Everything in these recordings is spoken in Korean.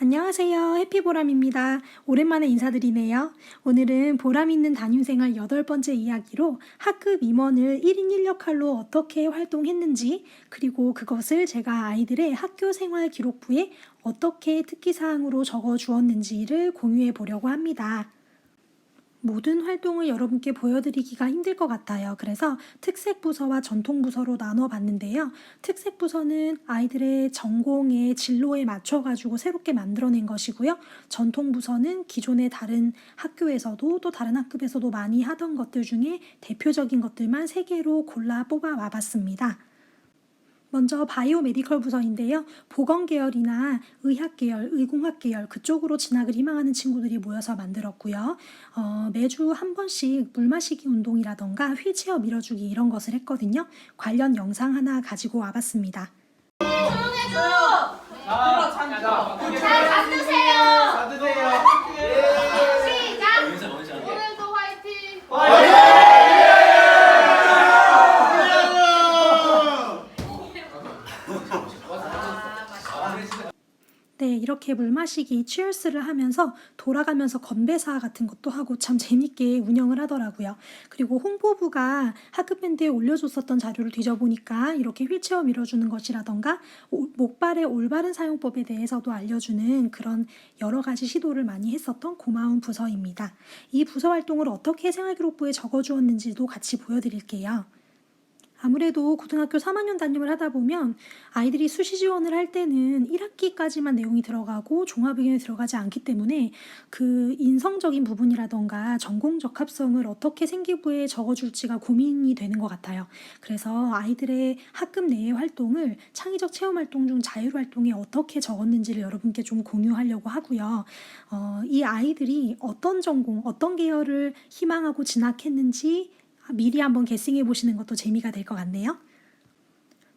안녕하세요. 해피보람입니다. 오랜만에 인사드리네요. 오늘은 보람 있는 담임생활 8번째 이야기로 학급 임원을 1인 1역할로 어떻게 활동했는지, 그리고 그것을 제가 아이들의 학교 생활 기록부에 어떻게 특기사항으로 적어 주었는지를 공유해 보려고 합니다. 모든 활동을 여러분께 보여드리기가 힘들 것 같아요. 그래서 특색 부서와 전통 부서로 나눠 봤는데요. 특색 부서는 아이들의 전공의 진로에 맞춰가지고 새롭게 만들어낸 것이고요. 전통 부서는 기존의 다른 학교에서도 또 다른 학급에서도 많이 하던 것들 중에 대표적인 것들만 3개로 골라 뽑아 와봤습니다. 먼저 바이오메디컬 부서인데요. 보건 계열이나 의학 계열, 의공학 계열 그쪽으로 진학을 희망하는 친구들이 모여서 만들었고요. 매주 한 번씩 물 마시기 운동이라던가 휠체어 밀어주기 이런 것을 했거든요. 관련 영상 하나 가지고 와봤습니다. 조용해줘! 잘 잠드세요! 시작! 오늘도 화이팅! 네, 이렇게 물 마시기 치얼스를 하면서 돌아가면서 건배사 같은 것도 하고 참 재밌게 운영을 하더라고요. 그리고 홍보부가 학급 밴드에 올려줬었던 자료를 뒤져보니까 이렇게 휠체어 밀어주는 것이라던가 목발의 올바른 사용법에 대해서도 알려주는 그런 여러 가지 시도를 많이 했었던 고마운 부서입니다. 이 부서 활동을 어떻게 생활기록부에 적어주었는지도 같이 보여드릴게요. 아무래도 고등학교 3학년 담임을 하다 보면 아이들이 수시 지원을 할 때는 1학기까지만 내용이 들어가고 종합의견에 들어가지 않기 때문에 그 인성적인 부분이라던가 전공적 합성을 어떻게 생기부에 적어줄지가 고민이 되는 것 같아요. 그래서 아이들의 학급 내의 활동을 창의적 체험활동 중 자율활동에 어떻게 적었는지를 여러분께 좀 공유하려고 하고요. 이 아이들이 어떤 전공, 어떤 계열을 희망하고 진학했는지 미리 한번 게싱해 보시는 것도 재미가 될 것 같네요.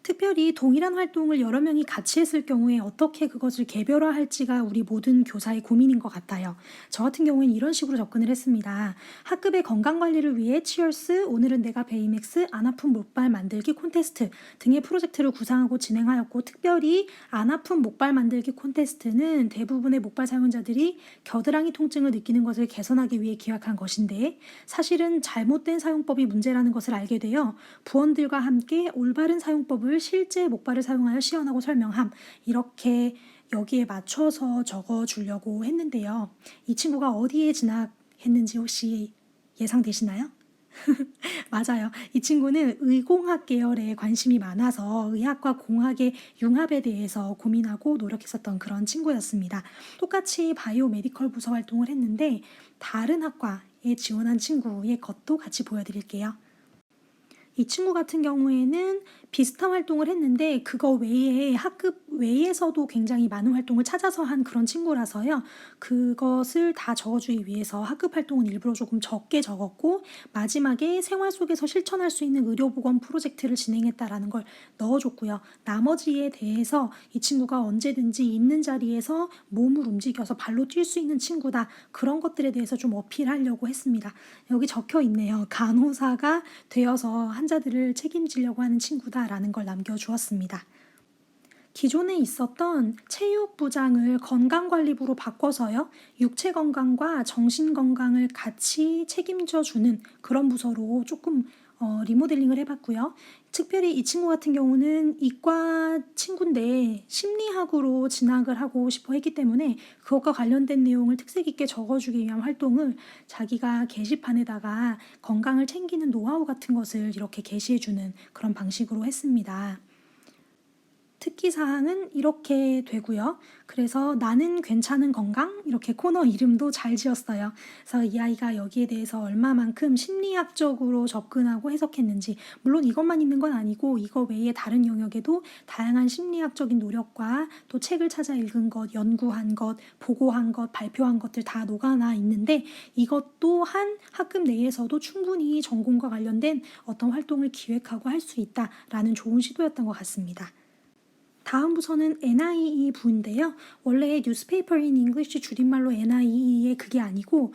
특별히 동일한 활동을 여러 명이 같이 했을 경우에 어떻게 그것을 개별화할지가 우리 모든 교사의 고민인 것 같아요. 저 같은 경우는 이런 식으로 접근을 했습니다. 학급의 건강관리를 위해 치얼스, 오늘은 내가 베이맥스, 안 아픈 목발 만들기 콘테스트 등의 프로젝트를 구상하고 진행하였고, 특별히 안 아픈 목발 만들기 콘테스트는 대부분의 목발 사용자들이 겨드랑이 통증을 느끼는 것을 개선하기 위해 기획한 것인데, 사실은 잘못된 사용법이 문제라는 것을 알게 되어 부원들과 함께 올바른 사용법을 실제 목발을 사용하여 시연하고 설명함, 이렇게 여기에 맞춰서 적어주려고 했는데요. 이 친구가 어디에 진학했는지 혹시 예상되시나요? 맞아요. 이 친구는 의공학 계열에 관심이 많아서 의학과 공학의 융합에 대해서 고민하고 노력했었던 그런 친구였습니다. 똑같이 바이오메디컬 부서 활동을 했는데 다른 학과에 지원한 친구의 것도 같이 보여드릴게요. 이 친구 같은 경우에는 비슷한 활동을 했는데 그거 외에 학급 외에서도 굉장히 많은 활동을 찾아서 한 그런 친구라서요. 그것을 다 적어주기 위해서 학급 활동은 일부러 조금 적게 적었고, 마지막에 생활 속에서 실천할 수 있는 의료보건 프로젝트를 진행했다라는 걸 넣어줬고요. 나머지에 대해서 이 친구가 언제든지 있는 자리에서 몸을 움직여서 발로 뛸 수 있는 친구다, 그런 것들에 대해서 좀 어필하려고 했습니다. 여기 적혀 있네요. 간호사가 되어서 환자들을 책임지려고 하는 친구다라는 걸 남겨주었습니다. 기존에 있었던 체육부장을 건강관리부로 바꿔서요. 육체 건강과 정신 건강을 같이 책임져주는 그런 부서로 조금 리모델링을 해봤고요. 특별히 이 친구 같은 경우는 이과 친구인데 심리학으로 진학을 하고 싶어 했기 때문에 그것과 관련된 내용을 특색 있게 적어주기 위한 활동을 자기가 게시판에다가 건강을 챙기는 노하우 같은 것을 이렇게 게시해주는 그런 방식으로 했습니다. 특기사항은 이렇게 되고요. 그래서 나는 괜찮은 건강, 이렇게 코너 이름도 잘 지었어요. 그래서 이 아이가 여기에 대해서 얼마만큼 심리학적으로 접근하고 해석했는지, 물론 이것만 있는 건 아니고 이거 외에 다른 영역에도 다양한 심리학적인 노력과 또 책을 찾아 읽은 것, 연구한 것, 보고한 것, 발표한 것들 다 녹아나 있는데, 이것 또한 학급 내에서도 충분히 전공과 관련된 어떤 활동을 기획하고 할 수 있다라는 좋은 시도였던 것 같습니다. 다음 부서는 NIE 부인데요. 원래 Newspaper in English 줄임말로 NIE의 그게 아니고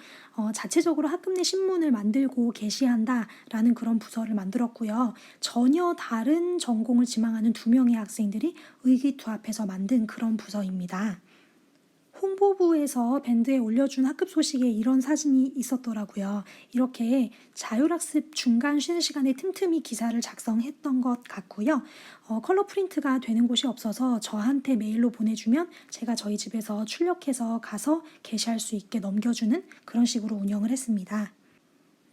자체적으로 학급 내 신문을 만들고 게시한다라는 그런 부서를 만들었고요. 전혀 다른 전공을 지망하는 2명의 학생들이 의기투합해서 만든 그런 부서입니다. 홍보부에서 밴드에 올려준 학급 소식에 이런 사진이 있었더라고요. 이렇게 자율학습 중간 쉬는 시간에 틈틈이 기사를 작성했던 것 같고요. 컬러 프린트가 되는 곳이 없어서 저한테 메일로 보내주면 제가 저희 집에서 출력해서 가서 게시할 수 있게 넘겨주는 그런 식으로 운영을 했습니다.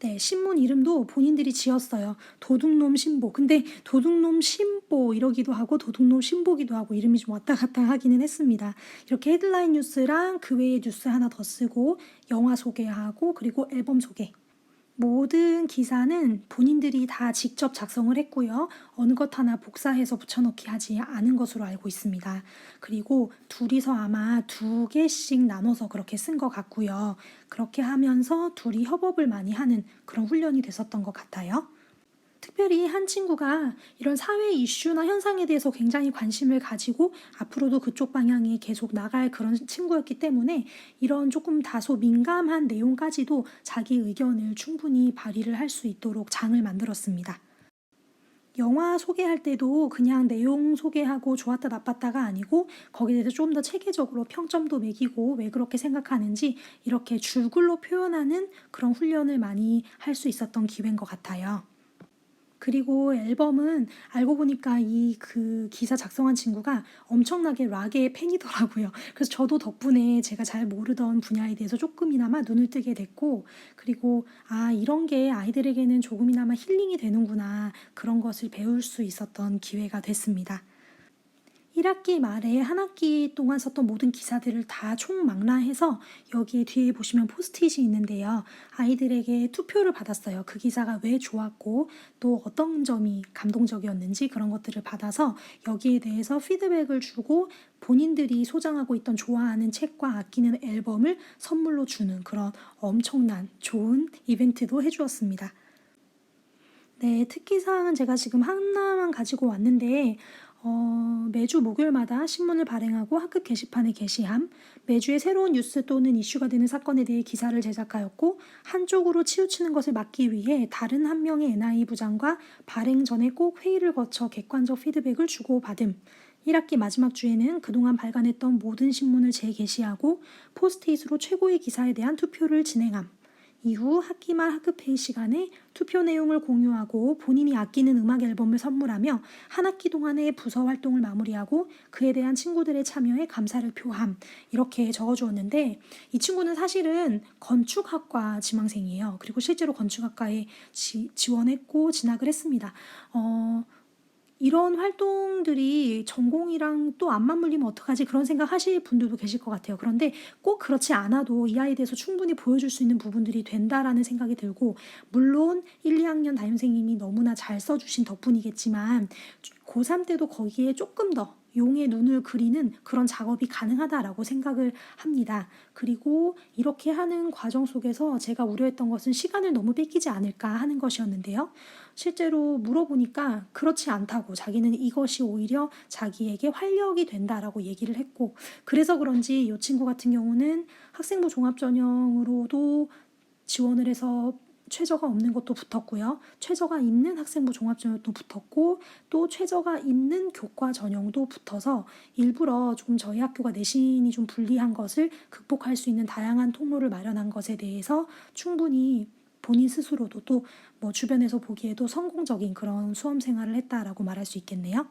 네, 신문 이름도 본인들이 지었어요. 도둑놈 신보. 근데 도둑놈 신보 이러기도 하고 도둑놈 신보기도 하고 이름이 좀 왔다 갔다 하기는 했습니다. 이렇게 헤드라인 뉴스랑 그 외에 뉴스 하나 더 쓰고 영화 소개하고 그리고 앨범 소개. 모든 기사는 본인들이 다 직접 작성을 했고요. 어느 것 하나 복사해서 붙여넣기 하지 않은 것으로 알고 있습니다. 그리고 둘이서 아마 2개씩 나눠서 그렇게 쓴 것 같고요. 그렇게 하면서 둘이 협업을 많이 하는 그런 훈련이 됐었던 것 같아요. 특별히 한 친구가 이런 사회 이슈나 현상에 대해서 굉장히 관심을 가지고 앞으로도 그쪽 방향에 계속 나갈 그런 친구였기 때문에 이런 조금 다소 민감한 내용까지도 자기 의견을 충분히 발휘를 할 수 있도록 장을 만들었습니다. 영화 소개할 때도 그냥 내용 소개하고 좋았다 나빴다가 아니고 거기에 대해서 좀 더 체계적으로 평점도 매기고 왜 그렇게 생각하는지 이렇게 줄글로 표현하는 그런 훈련을 많이 할 수 있었던 기회인 것 같아요. 그리고 앨범은 알고 보니까 그 기사 작성한 친구가 엄청나게 락의 팬이더라고요. 그래서 저도 덕분에 제가 잘 모르던 분야에 대해서 조금이나마 눈을 뜨게 됐고, 그리고 이런 게 아이들에게는 조금이나마 힐링이 되는구나, 그런 것을 배울 수 있었던 기회가 됐습니다. 1학기 말에 한 학기 동안 썼던 모든 기사들을 다 총망라해서 여기에 뒤에 보시면 포스트잇이 있는데요. 아이들에게 투표를 받았어요. 그 기사가 왜 좋았고 또 어떤 점이 감동적이었는지 그런 것들을 받아서 여기에 대해서 피드백을 주고 본인들이 소장하고 있던 좋아하는 책과 아끼는 앨범을 선물로 주는 그런 엄청난 좋은 이벤트도 해주었습니다. 네, 특기사항은 제가 지금 하나만 가지고 왔는데 매주 목요일마다 신문을 발행하고 학급 게시판에 게시함, 매주에 새로운 뉴스 또는 이슈가 되는 사건에 대해 기사를 제작하였고 한쪽으로 치우치는 것을 막기 위해 다른 한 명의 NI 부장과 발행 전에 꼭 회의를 거쳐 객관적 피드백을 주고받음. 1학기 마지막 주에는 그동안 발간했던 모든 신문을 재게시하고 포스트잇으로 최고의 기사에 대한 투표를 진행함. 이후 학기 말 학급 회의 시간에 투표 내용을 공유하고 본인이 아끼는 음악 앨범을 선물하며 한 학기 동안의 부서 활동을 마무리하고 그에 대한 친구들의 참여에 감사를 표함. 이렇게 적어주었는데 이 친구는 사실은 건축학과 지망생이에요. 그리고 실제로 건축학과에 지원했고 진학을 했습니다. 이런 활동들이 전공이랑 또 안 맞물리면 어떡하지? 그런 생각 하실 분들도 계실 것 같아요. 그런데 꼭 그렇지 않아도 이 아이에 대해서 충분히 보여줄 수 있는 부분들이 된다라는 생각이 들고, 물론 1, 2학년 담임선생님이 너무나 잘 써주신 덕분이겠지만 고3 때도 거기에 조금 더 용의 눈을 그리는 그런 작업이 가능하다라고 생각을 합니다. 그리고 이렇게 하는 과정 속에서 제가 우려했던 것은 시간을 너무 뺏기지 않을까 하는 것이었는데요. 실제로 물어보니까 그렇지 않다고, 자기는 이것이 오히려 자기에게 활력이 된다라고 얘기를 했고, 그래서 그런지 이 친구 같은 경우는 학생부 종합전형으로도 지원을 해서 최저가 없는 것도 붙었고요. 최저가 있는 학생부 종합전형도 붙었고 또 최저가 있는 교과 전형도 붙어서 일부러 좀 저희 학교가 내신이 좀 불리한 것을 극복할 수 있는 다양한 통로를 마련한 것에 대해서 충분히 본인 스스로도 또 뭐 주변에서 보기에도 성공적인 그런 수험 생활을 했다라고 말할 수 있겠네요.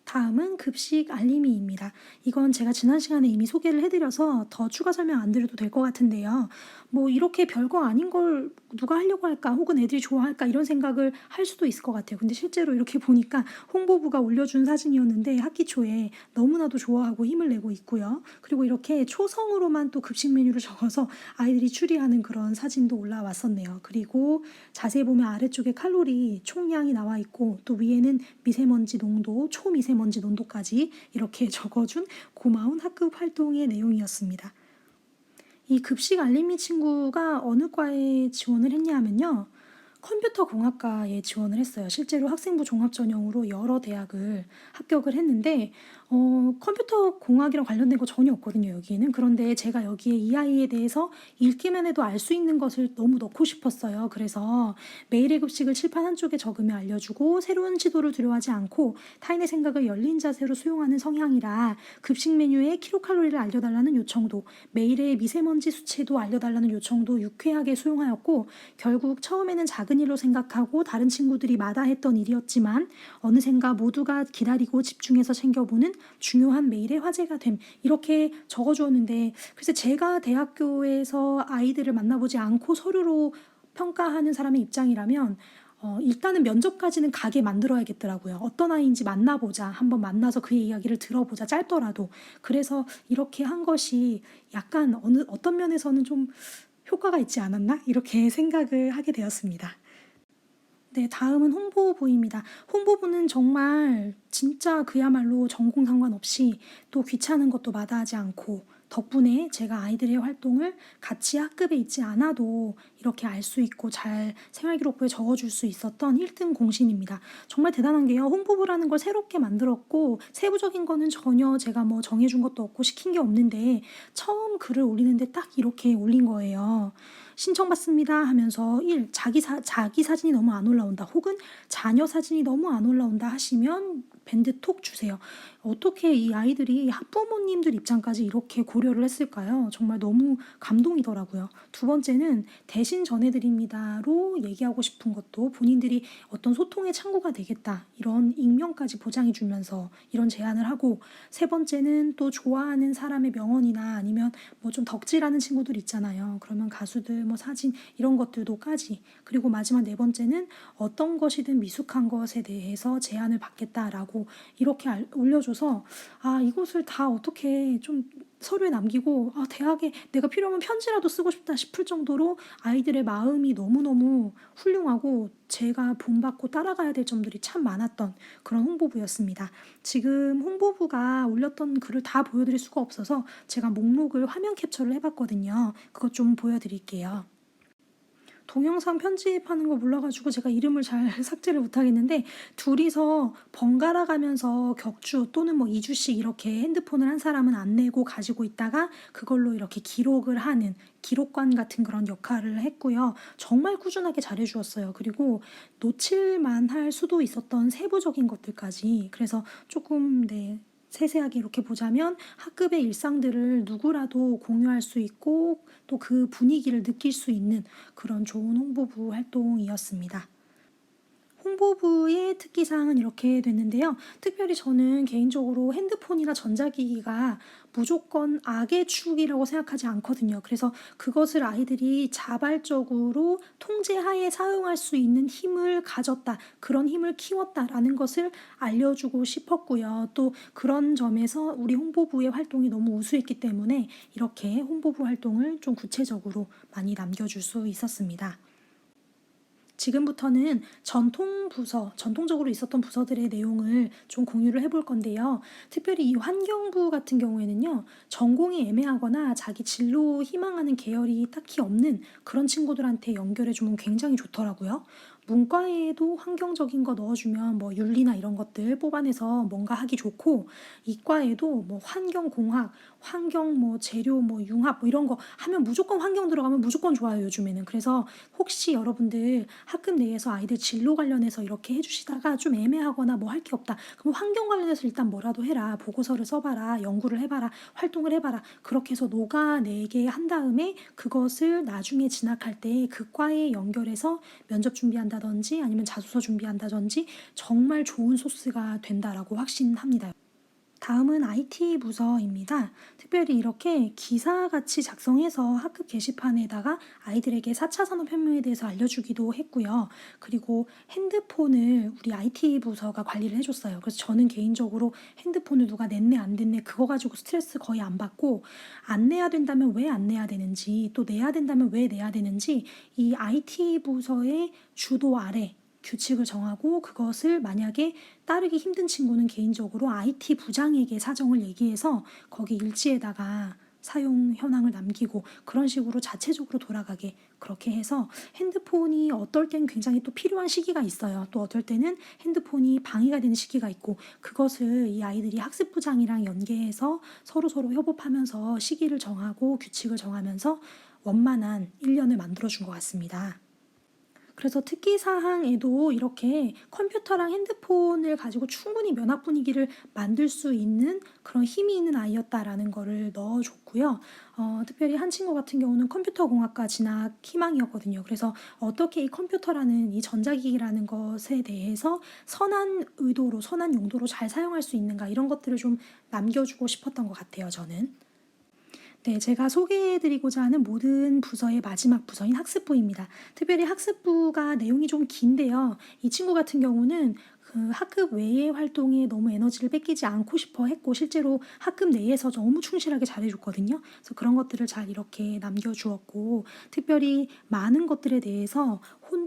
다음은 급식 알림이입니다. 이건 제가 지난 시간에 이미 소개를 해드려서 더 추가 설명 안 드려도 될 것 같은데요. 뭐 이렇게 별거 아닌 걸 누가 하려고 할까, 혹은 애들이 좋아할까, 이런 생각을 할 수도 있을 것 같아요. 근데 실제로 이렇게 보니까 홍보부가 올려준 사진이었는데 학기 초에 너무나도 좋아하고 힘을 내고 있고요. 그리고 이렇게 초성으로만 또 급식 메뉴를 적어서 아이들이 추리하는 그런 사진도 올라왔었네요. 그리고 자세히 보면 아래쪽에 칼로리 총량이 나와 있고 또 위에는 미세먼지 농도, 초미세먼지 농도까지 이렇게 적어준 고마운 학급 활동의 내용이었습니다. 이 급식 알림이 친구가 어느 과에 지원을 했냐 하면요. 컴퓨터 공학과에 지원을 했어요. 실제로 학생부 종합전형으로 여러 대학을 합격을 했는데 컴퓨터 공학이랑 관련된 거 전혀 없거든요, 여기에는. 그런데 제가 여기에 이 아이에 대해서 읽기만 해도 알 수 있는 것을 너무 넣고 싶었어요. 그래서 매일의 급식을 칠판 한쪽에 적으며 알려주고 새로운 지도를 두려워하지 않고 타인의 생각을 열린 자세로 수용하는 성향이라 급식 메뉴에 킬로칼로리를 알려달라는 요청도 매일의 미세먼지 수치도 알려달라는 요청도 유쾌하게 수용하였고 결국 처음에는 작은 일로 생각하고 다른 친구들이 마다했던 일이었지만 어느샌가 모두가 기다리고 집중해서 챙겨보는 중요한 매일의 화제가 됨. 이렇게 적어주었는데 글쎄 제가 대학교에서 아이들을 만나보지 않고 서류로 평가하는 사람의 입장이라면 일단은 면접까지는 가게 만들어야겠더라고요. 어떤 아이인지 만나보자. 한번 만나서 그의 이야기를 들어보자. 짧더라도. 그래서 이렇게 한 것이 약간 어떤 면에서는 좀 효과가 있지 않았나? 이렇게 생각을 하게 되었습니다. 네, 다음은 홍보부입니다. 홍보부는 정말 진짜 그야말로 전공 상관없이 또 귀찮은 것도 마다하지 않고 덕분에 제가 아이들의 활동을 같이 학급에 있지 않아도 이렇게 알 수 있고 잘 생활기록부에 적어줄 수 있었던 1등 공신입니다. 정말 대단한 게요. 홍보부라는 걸 새롭게 만들었고 세부적인 거는 전혀 제가 뭐 정해준 것도 없고 시킨 게 없는데 처음 글을 올리는데 딱 이렇게 올린 거예요. 신청받습니다 하면서 자기 사진이 너무 안 올라온다 혹은 자녀 사진이 너무 안 올라온다 하시면 밴드 톡 주세요. 어떻게 이 아이들이 학부모님들 입장까지 이렇게 고려를 했을까요? 정말 너무 감동이더라고요. 두 번째는 대신 전해드립니다로 얘기하고 싶은 것도 본인들이 어떤 소통의 창구가 되겠다 이런 익명까지 보장해 주면서 이런 제안을 하고 세 번째는 또 좋아하는 사람의 명언이나 아니면 뭐 좀 덕질하는 친구들 있잖아요. 그러면 가수들 뭐 사진 이런 것들도까지 그리고 마지막 네 번째는 어떤 것이든 미숙한 것에 대해서 제안을 받겠다라고 이렇게 올려줘서 이것을 다 어떻게 좀 서류에 남기고 대학에 내가 필요하면 편지라도 쓰고 싶다 싶을 정도로 아이들의 마음이 너무너무 훌륭하고 제가 본받고 따라가야 될 점들이 참 많았던 그런 홍보부였습니다. 지금 홍보부가 올렸던 글을 다 보여드릴 수가 없어서 제가 목록을 화면 캡처를 해봤거든요. 그것 좀 보여드릴게요. 동영상 편집하는 거 몰라가지고 제가 이름을 잘 삭제를 못하겠는데 둘이서 번갈아 가면서 격주 또는 뭐 2주씩 이렇게 핸드폰을 한 사람은 안 내고 가지고 있다가 그걸로 이렇게 기록을 하는 기록관 같은 그런 역할을 했고요. 정말 꾸준하게 잘해주었어요. 그리고 놓칠만 할 수도 있었던 세부적인 것들까지 그래서 조금 세세하게 이렇게 보자면 학급의 일상들을 누구라도 공유할 수 있고 또 그 분위기를 느낄 수 있는 그런 좋은 홍보부 활동이었습니다. 홍보부의 특기사항은 이렇게 됐는데요. 특별히 저는 개인적으로 핸드폰이나 전자기기가 무조건 악의 축이라고 생각하지 않거든요. 그래서 그것을 아이들이 자발적으로 통제하에 사용할 수 있는 힘을 가졌다. 그런 힘을 키웠다라는 것을 알려주고 싶었고요. 또 그런 점에서 우리 홍보부의 활동이 너무 우수했기 때문에 이렇게 홍보부 활동을 좀 구체적으로 많이 남겨줄 수 있었습니다. 지금부터는 전통적으로 있었던 부서들의 내용을 좀 공유를 해볼 건데요. 특별히 이 환경부 같은 경우에는요, 전공이 애매하거나 자기 진로 희망하는 계열이 딱히 없는 그런 친구들한테 연결해주면 굉장히 좋더라고요. 문과에도 환경적인 거 넣어주면 뭐 윤리나 이런 것들 뽑아내서 뭔가 하기 좋고 이과에도 뭐 환경공학, 환경 뭐 재료 뭐 융합 뭐 이런 거 하면 무조건 환경 들어가면 무조건 좋아요 요즘에는. 그래서 혹시 여러분들 학급 내에서 아이들 진로 관련해서 이렇게 해주시다가 좀 애매하거나 뭐 할 게 없다. 그럼 환경 관련해서 일단 뭐라도 해라. 보고서를 써봐라. 연구를 해봐라. 활동을 해봐라. 그렇게 해서 녹아내게 한 다음에 그것을 나중에 진학할 때 그 과에 연결해서 면접 준비한다든지 아니면 자소서 준비한다든지 정말 좋은 소스가 된다라고 확신합니다. 다음은 IT 부서입니다. 특별히 이렇게 기사같이 작성해서 학급 게시판에다가 아이들에게 4차 산업혁명에 대해서 알려주기도 했고요. 그리고 핸드폰을 우리 IT 부서가 관리를 해줬어요. 그래서 저는 개인적으로 핸드폰을 누가 냈네 안 냈네 그거 가지고 스트레스 거의 안 받고 안 내야 된다면 왜 안 내야 되는지 또 내야 된다면 왜 내야 되는지 이 IT 부서의 주도 아래 규칙을 정하고 그것을 만약에 따르기 힘든 친구는 개인적으로 IT 부장에게 사정을 얘기해서 거기 일지에다가 사용 현황을 남기고 그런 식으로 자체적으로 돌아가게 그렇게 해서 핸드폰이 어떨 땐 굉장히 또 필요한 시기가 있어요. 또 어떨 때는 핸드폰이 방해가 되는 시기가 있고 그것을 이 아이들이 학습부장이랑 연계해서 서로서로 협업하면서 시기를 정하고 규칙을 정하면서 원만한 1년을 만들어준 것 같습니다. 그래서 특기사항에도 이렇게 컴퓨터랑 핸드폰을 가지고 충분히 면학 분위기를 만들 수 있는 그런 힘이 있는 아이였다라는 거를 넣어줬고요. 특별히 한 친구 같은 경우는 컴퓨터공학과 진학 희망이었거든요. 그래서 어떻게 이 컴퓨터라는 이 전자기기라는 것에 대해서 선한 의도로, 선한 용도로 잘 사용할 수 있는가 이런 것들을 좀 남겨주고 싶었던 것 같아요, 저는. 네, 제가 소개해드리고자 하는 모든 부서의 마지막 부서인 학습부입니다. 특별히 학습부가 내용이 좀 긴데요. 이 친구 같은 경우는 그 학급 외의 활동에 너무 에너지를 뺏기지 않고 싶어 했고 실제로 학급 내에서 너무 충실하게 잘해줬거든요. 그래서 그런 것들을 잘 이렇게 남겨주었고 특별히 많은 것들에 대해서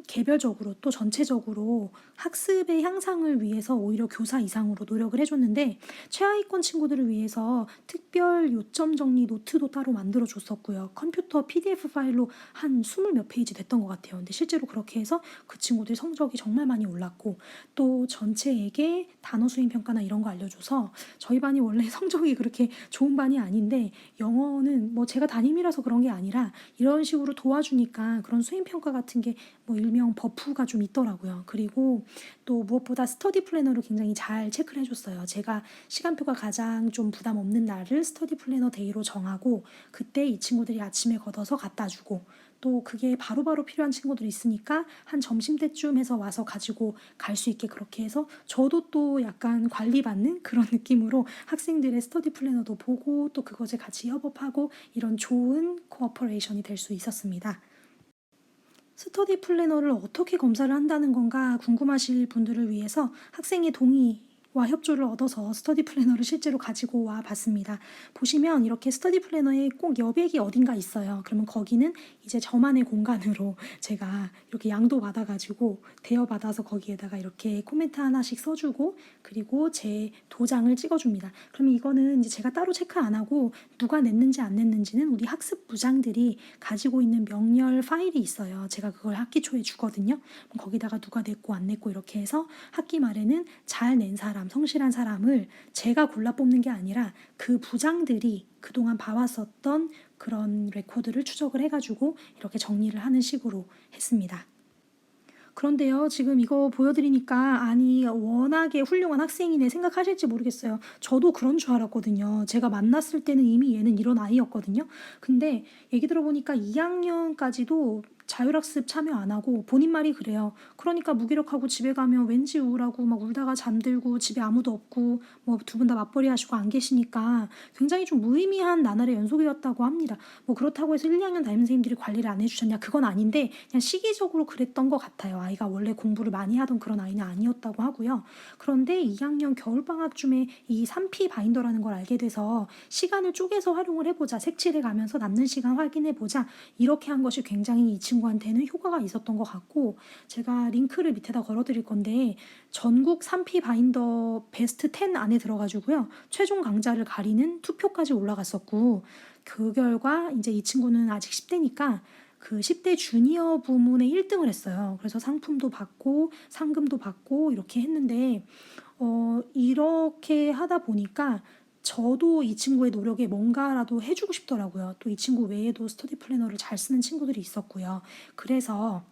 개별적으로 또 전체적으로 학습의 향상을 위해서 오히려 교사 이상으로 노력을 해줬는데 최하위권 친구들을 위해서 특별 요점 정리 노트도 따로 만들어 줬었고요. 컴퓨터 PDF 파일로 한 20 몇 페이지 됐던 것 같아요. 근데 실제로 그렇게 해서 그 친구들 성적이 정말 많이 올랐고 또 전체에게 단어 수행 평가나 이런 거 알려줘서 저희 반이 원래 성적이 그렇게 좋은 반이 아닌데 영어는 뭐 제가 담임이라서 그런 게 아니라 이런 식으로 도와주니까 그런 수행 평가 같은 게 뭐 일명 버프가 좀 있더라고요. 그리고 또 무엇보다 스터디 플래너를 굉장히 잘 체크를 해줬어요. 제가 시간표가 가장 좀 부담 없는 날을 스터디 플래너 데이로 정하고 그때 이 친구들이 아침에 걷어서 갖다 주고 또 그게 바로바로 필요한 친구들이 있으니까 한 점심때쯤 해서 와서 가지고 갈 수 있게 그렇게 해서 저도 또 약간 관리받는 그런 느낌으로 학생들의 스터디 플래너도 보고 또 그것에 같이 협업하고 이런 좋은 코어퍼레이션이 될 수 있었습니다. 스터디 플래너를 어떻게 검사를 한다는 건가 궁금하실 분들을 위해서 학생의 동의와 협조를 얻어서 스터디 플래너를 실제로 가지고 와 봤습니다. 보시면 이렇게 스터디 플래너에 꼭 여백이 어딘가 있어요. 그러면 거기는 이제 저만의 공간으로 제가 이렇게 양도 받아가지고 대여받아서 거기에다가 이렇게 코멘트 하나씩 써주고 그리고 제 도장을 찍어줍니다. 그러면 이거는 이제 제가 따로 체크 안 하고 누가 냈는지 안 냈는지는 우리 학습부장들이 가지고 있는 명렬 파일이 있어요. 제가 그걸 학기 초에 주거든요. 그럼 거기다가 누가 냈고 안 냈고 이렇게 해서 학기 말에는 잘 낸 사람, 성실한 사람을 제가 골라 뽑는 게 아니라 그 부장들이 그동안 봐왔었던 그런 레코드를 추적을 해가지고 이렇게 정리를 하는 식으로 했습니다. 그런데요, 지금 이거 보여드리니까 아니 워낙에 훌륭한 학생이네 생각하실지 모르겠어요. 저도 그런 줄 알았거든요. 제가 만났을 때는 이미 얘는 이런 아이였거든요. 근데 얘기 들어보니까 2학년까지도 자율학습 참여 안 하고 본인 말이 그래요. 그러니까 무기력하고 집에 가면 왠지 우울하고 막 울다가 잠들고 집에 아무도 없고 뭐 두 분 다 맞벌이 하시고 안 계시니까 굉장히 좀 무의미한 나날의 연속이었다고 합니다. 뭐 그렇다고 해서 1, 2학년 담임 선생님들이 관리를 안 해주셨냐 그건 아닌데 그냥 시기적으로 그랬던 것 같아요. 아이가 원래 공부를 많이 하던 그런 아이는 아니었다고 하고요. 그런데 2학년 겨울방학쯤에 이 3P 바인더라는 걸 알게 돼서 시간을 쪼개서 활용을 해보자. 색칠해 가면서 남는 시간 확인해보자. 이렇게 한 것이 굉장히 이 친구한테는 효과가 있었던 것 같고 제가 링크를 밑에다 걸어드릴 건데 전국 3P 바인더 베스트 10 안에 들어가지고요. 최종 강자를 가리는 투표까지 올라갔었고 그 결과 이제 이 친구는 아직 10대니까 그 10대 주니어 부문에 1등을 했어요. 그래서 상품도 받고 상금도 받고 이렇게 했는데 이렇게 하다 보니까 저도 이 친구의 노력에 뭔가라도 해주고 싶더라고요. 또 이 친구 외에도 스터디 플래너를 잘 쓰는 친구들이 있었고요. 그래서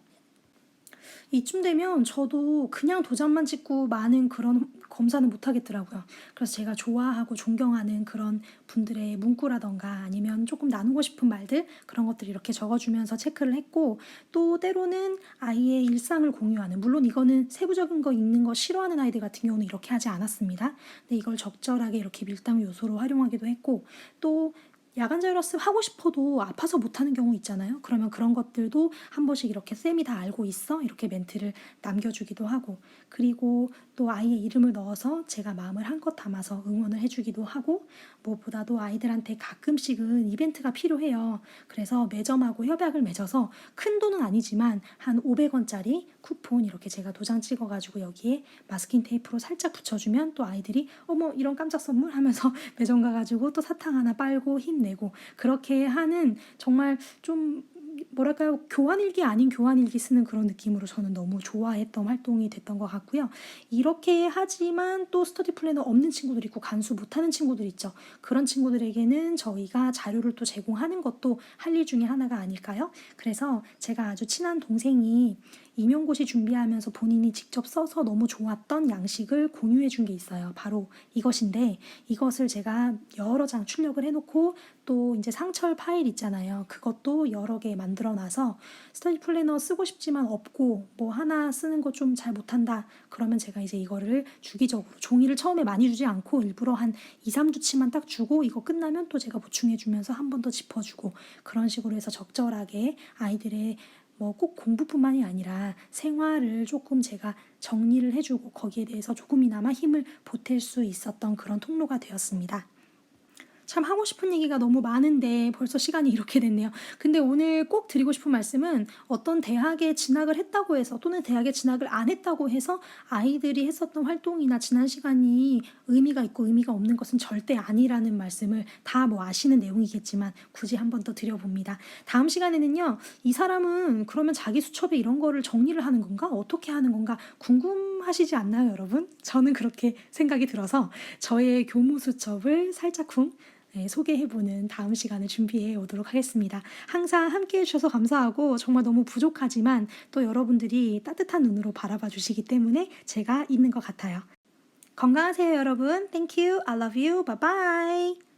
이쯤 되면 저도 그냥 도장만 찍고 많은 그런 검사는 못 하겠더라고요. 그래서 제가 좋아하고 존경하는 그런 분들의 문구라던가 아니면 조금 나누고 싶은 말들 그런 것들을 이렇게 적어주면서 체크를 했고 또 때로는 아이의 일상을 공유하는 물론 이거는 세부적인 거 읽는 거 싫어하는 아이들 같은 경우는 이렇게 하지 않았습니다. 근데 이걸 적절하게 이렇게 밀당 요소로 활용하기도 했고 또 야간 자율학습 하고 싶어도 아파서 못하는 경우 있잖아요. 그러면 그런 것들도 한 번씩 이렇게 쌤이 다 알고 있어 이렇게 멘트를 남겨주기도 하고 그리고 또 아이의 이름을 넣어서 제가 마음을 한껏 담아서 응원을 해주기도 하고 무엇보다도 아이들한테 가끔씩은 이벤트가 필요해요. 그래서 매점하고 협약을 맺어서 큰 돈은 아니지만 한 500원짜리 쿠폰 이렇게 제가 도장 찍어가지고 여기에 마스킹 테이프로 살짝 붙여주면 또 아이들이 어머 이런 깜짝 선물 하면서 매점 가가지고 또 사탕 하나 빨고 힘내고 그렇게 하는 정말 좀 뭐랄까요, 교환일기 아닌 교환일기 쓰는 그런 느낌으로 저는 너무 좋아했던 활동이 됐던 것 같고요. 이렇게 하지만 또 스터디 플래너 없는 친구들 있고 간수 못하는 친구들 있죠. 그런 친구들에게는 저희가 자료를 또 제공하는 것도 할 일 중에 하나가 아닐까요? 그래서 제가 아주 친한 동생이 임용고시 준비하면서 본인이 직접 써서 너무 좋았던 양식을 공유해 준 게 있어요. 바로 이것인데 이것을 제가 여러 장 출력을 해놓고 또 이제 상철 파일 있잖아요. 그것도 여러 개 만들어 놔서 스터디 플래너 쓰고 싶지만 없고 뭐 하나 쓰는 거 좀 잘 못한다. 그러면 제가 이제 이거를 주기적으로 종이를 처음에 많이 주지 않고 일부러 한 2, 3주치만 딱 주고 이거 끝나면 또 제가 보충해 주면서 한 번 더 짚어주고 그런 식으로 해서 적절하게 아이들의 뭐 꼭 공부뿐만이 아니라 생활을 조금 제가 정리를 해주고 거기에 대해서 조금이나마 힘을 보탤 수 있었던 그런 통로가 되었습니다. 참 하고 싶은 얘기가 너무 많은데 벌써 시간이 이렇게 됐네요. 근데 오늘 꼭 드리고 싶은 말씀은 어떤 대학에 진학을 했다고 해서 또는 대학에 진학을 안 했다고 해서 아이들이 했었던 활동이나 지난 시간이 의미가 있고 의미가 없는 것은 절대 아니라는 말씀을 다 뭐 아시는 내용이겠지만 굳이 한 번 더 드려봅니다. 다음 시간에는요. 이 사람은 그러면 자기 수첩에 이런 거를 정리를 하는 건가? 어떻게 하는 건가? 궁금하시지 않나요, 여러분? 저는 그렇게 생각이 들어서 저의 교무 수첩을 살짝쿵 소개해보는 다음 시간을 준비해 오도록 하겠습니다. 항상 함께 해주셔서 감사하고 정말 너무 부족하지만 또 여러분들이 따뜻한 눈으로 바라봐 주시기 때문에 제가 있는 것 같아요. 건강하세요, 여러분. Thank you. I love you. Bye bye.